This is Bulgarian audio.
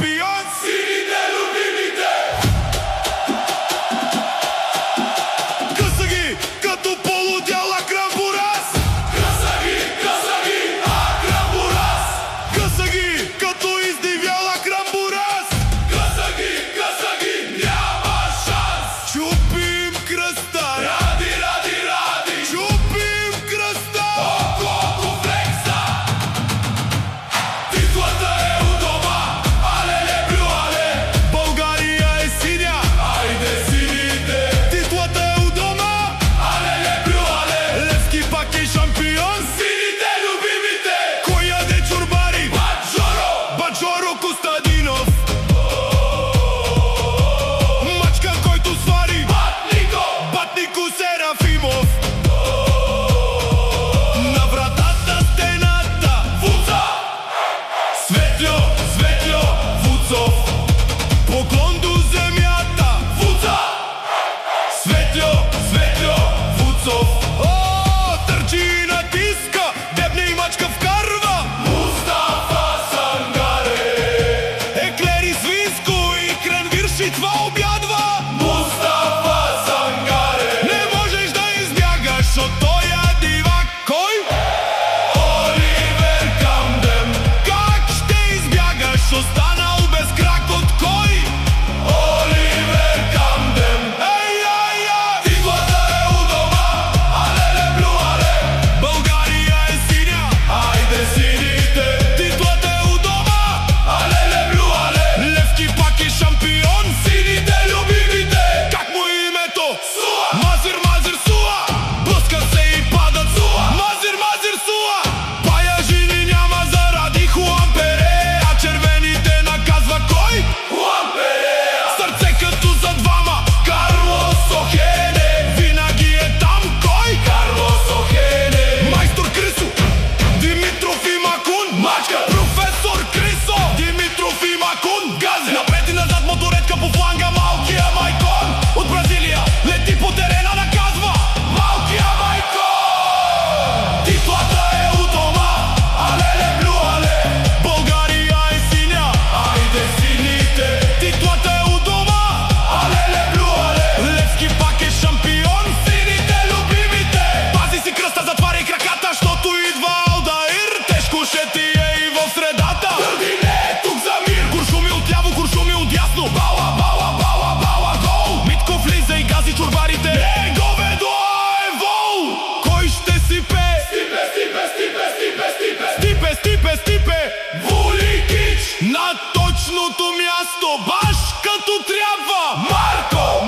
шампион. Сините любимите. Къса ги като полудял Акрамбурас. Къса ги, Акрамбурас. Къса ги като издивял Акрамбурас. Къса ги, няма шанс. Чупим кръста. Ради. Чупим кръста. Колко флекса. Титлата е у дома. Алеле, блю, але. България е синя. Айде сините. Титлата е у дома. Алеле, блю, але. Левски пак е шампион. Сините любимите. Кой яде чорбари? Баджоро Костадинов. Мачка, който свари. Батнико Серафимов. На вратата стената. Вуца. Светло, Вуцов. Поклон до земята. Вуца. Светло, Вуцов. О, търчи и натиска. Дебне и мачка вкарва. Мустафа Сангаре. Еклери свинско и кренвирши това обядва. Мустафа Сангаре. Не можеш да избягаш от тоя дивак. Кой? Оливер Камден. Как ще избягаш? Останал без крак от кой? Оливер Камден. Ей! Титлата е у дома. Алеле, блю, але. България е синя. Айде сините. Титлата е у дома. Алеле, блю, але. Левски пак е шампион. Сините любимите. Как му е името? Суа. Мазир Суа. Блъска се и падат. Суа. Мазир Суа. Пая жени няма заради Хуампере. А червените наказва кой? Хуамперея. Сърце като за двама. Карлос Охене. Винаги е там кой? Карлос Охене. Майстор Крисо. Димитров и Макун. Мачка. Професор Крисо. Димитров и Макун. Газе. Напред и назад моторетка по фланга. Малкия Майкон. От Бразилия лети по терена, наказва. Малкия Майкон. Титлата е у дома. Алеле, блю, але. България е синя. Айде сините. Титлата е у дома. Алеле, блю, але. Левски пак е шампион. Сините любимите. Пази си кръста, затваряй краката, щото идва Алдаир. Тежко ще ти е и в средата. Търди не е тук за мир. Куршуми отляво, куршуми отдясно. Бала, гол. Митко влиза и гази чорбарите. Не, говедо е вол. Кой ще сипе? Стипе. Вуликич. На точното място, баш като трябва. Марко.